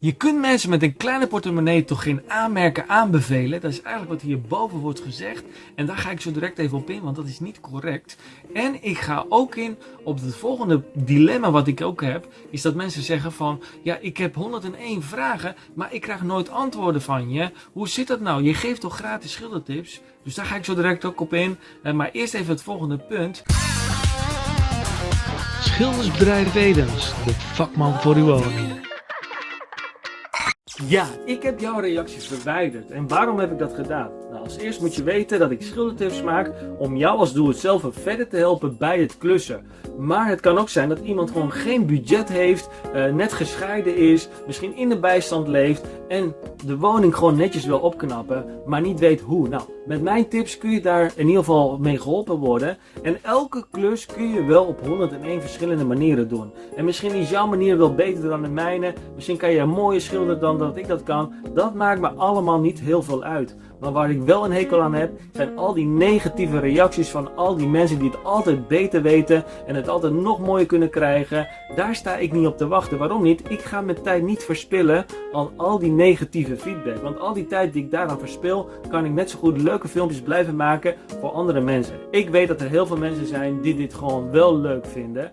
Je kunt mensen met een kleine portemonnee toch geen aanmerken aanbevelen? Dat is eigenlijk wat hierboven wordt gezegd. En daar ga ik zo direct even op in, want dat is niet correct. En ik ga ook in op het volgende dilemma wat ik ook heb. Is dat mensen zeggen van, ja, ik heb 101 vragen, maar ik krijg nooit antwoorden van je. Hoe zit dat nou? Je geeft toch gratis schildertips? Dus daar ga ik zo direct ook op in. Maar eerst even het volgende punt. Schildersbedrijf Edens, de vakman voor uw woning. Ja, ik heb jouw reacties verwijderd. En waarom heb ik dat gedaan? Nou, als eerst moet je weten dat ik schildertips maak om jou als doe-het-zelver verder te helpen bij het klussen. Maar het kan ook zijn dat iemand gewoon geen budget heeft, net gescheiden is, misschien in de bijstand leeft en de woning gewoon netjes wil opknappen, maar niet weet hoe. Nou, met mijn tips kun je daar in ieder geval mee geholpen worden. En elke klus kun je wel op 101 verschillende manieren doen. En misschien is jouw manier wel beter dan de mijne. Misschien kan je een mooier schilderen dan dat ik dat kan. Dat maakt me allemaal niet heel veel uit. Maar waar ik wel een hekel aan heb, zijn al die negatieve reacties van al die mensen die het altijd beter weten en het altijd nog mooier kunnen krijgen. Daar sta ik niet op te wachten. Waarom niet? Ik ga mijn tijd niet verspillen aan al die negatieve feedback. Want al die tijd die ik daaraan verspil, kan ik net zo goed leuke filmpjes blijven maken voor andere mensen. Ik weet dat er heel veel mensen zijn die dit gewoon wel leuk vinden.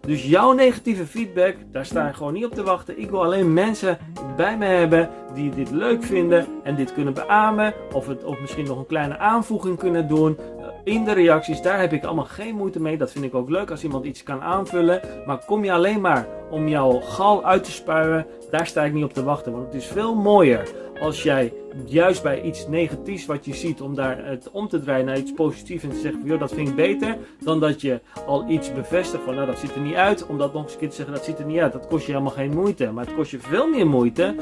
Dus jouw negatieve feedback, daar sta ik gewoon niet op te wachten. Ik wil alleen mensen bij me hebben die dit leuk vinden en dit kunnen beamen. Of misschien nog een kleine aanvoeging kunnen doen in de reacties. Daar heb ik allemaal geen moeite mee. Dat vind ik ook leuk als iemand iets kan aanvullen. Maar kom je alleen maar om jouw gal uit te spuien, daar sta ik niet op te wachten. Want het is veel mooier als jij juist bij iets negatiefs wat je ziet, om daar het om te draaien naar iets positiefs en te zeggen van, joh, dat vind ik beter, dan dat je al iets bevestigt van, nou, dat ziet er niet uit, om dat nog eens een keer te zeggen, dat ziet er niet uit. Dat kost je helemaal geen moeite. Maar het kost je veel meer moeite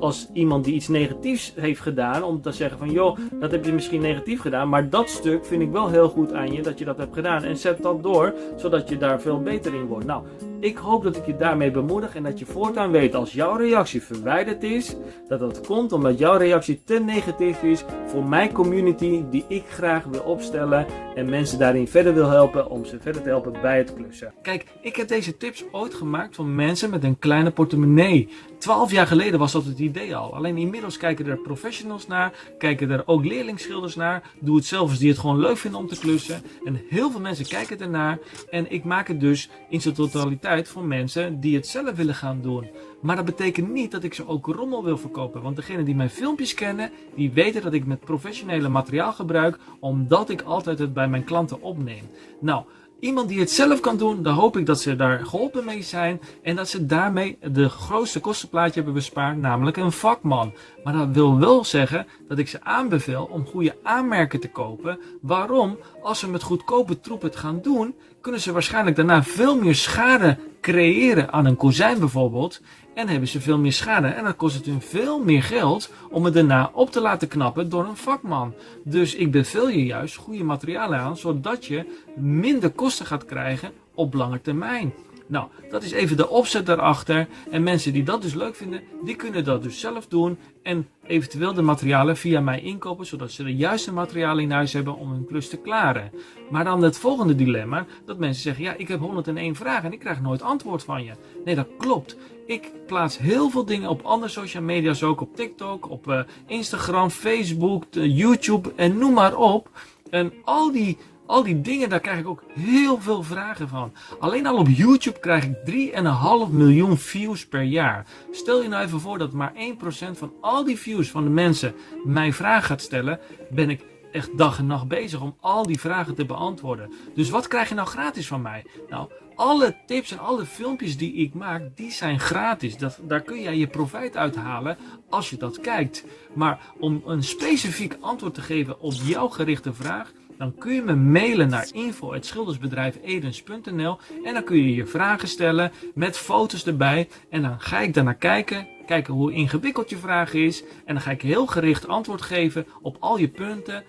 als iemand die iets negatiefs heeft gedaan, om te zeggen van, joh, dat heb je misschien negatief gedaan, maar dat stuk vind ik wel heel goed aan je, dat je dat hebt gedaan. En zet dat door, zodat je daar veel beter in wordt. Nou, ik hoop dat ik je daarmee bemoedig en dat je voortaan weet, als jouw reactie verwijderd is, dat dat komt omdat jouw reactie te negatief is voor mijn community die ik graag wil opstellen en mensen daarin verder wil helpen om ze verder te helpen bij het klussen. Kijk, ik heb deze tips ooit gemaakt voor mensen met een kleine portemonnee. 12 jaar geleden was dat het idee al. Alleen inmiddels kijken er professionals naar, kijken er ook leerlingschilders naar, doe-het-zelvers die het gewoon leuk vinden om te klussen. En heel veel mensen kijken ernaar en ik maak het dus in zijn totaliteit voor mensen die het zelf willen gaan doen. Maar dat betekent niet dat ik ze ook rommel wil verkopen. Want degenen die mijn filmpjes kennen, die weten dat ik met professionele materiaal gebruik, omdat ik altijd het bij mijn klanten opneem. Nou, iemand die het zelf kan doen, dan hoop ik dat ze daar geholpen mee zijn en dat ze daarmee de grootste kostenplaatje hebben bespaard, namelijk een vakman. Maar dat wil wel zeggen dat ik ze aanbeveel om goede aanmerken te kopen. Waarom? Als ze met goedkope troep het gaan doen, kunnen ze waarschijnlijk daarna veel meer schade creëren aan een kozijn bijvoorbeeld. En hebben ze veel meer schade. En dan kost het hun veel meer geld om het daarna op te laten knappen door een vakman. Dus ik beveel je juist goede materialen aan, zodat je minder kosten gaat krijgen op lange termijn. Nou, dat is even de opzet daarachter. En mensen die dat dus leuk vinden, die kunnen dat dus zelf doen. En eventueel de materialen via mij inkopen, zodat ze de juiste materialen in huis hebben om hun klus te klaren. Maar dan het volgende dilemma, dat mensen zeggen, ja, ik heb 101 vragen en ik krijg nooit antwoord van je. Nee, dat klopt. Ik plaats heel veel dingen op andere social media's ook, op TikTok, op Instagram, Facebook, YouTube en noem maar op. En al die dingen, daar krijg ik ook heel veel vragen van. Alleen al op YouTube krijg ik 3,5 miljoen views per jaar. Stel je nou even voor dat maar 1% van al die views van de mensen mij vragen gaat stellen, ben ik echt dag en nacht bezig om al die vragen te beantwoorden. Dus wat krijg je nou gratis van mij? Nou, alle tips en alle filmpjes die ik maak, die zijn gratis. Daar kun jij je profijt uithalen als je dat kijkt. Maar om een specifiek antwoord te geven op jouw gerichte vraag, dan kun je me mailen naar info@schildersbedrijfedens.nl en dan kun je je vragen stellen met foto's erbij. En dan ga ik daarnaar kijken hoe ingewikkeld je vraag is. En dan ga ik heel gericht antwoord geven op al je punten.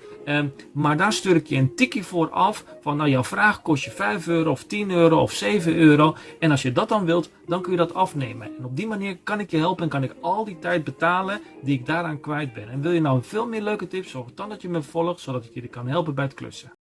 Maar daar stuur ik je een tikkie voor af van, nou, jouw vraag kost je 5 euro of 10 euro of 7 euro. En als je dat dan wilt, dan kun je dat afnemen. En op die manier kan ik je helpen en kan ik al die tijd betalen die ik daaraan kwijt ben. En wil je nou veel meer leuke tips, zorg dan dat je me volgt, zodat ik je kan helpen bij het klussen.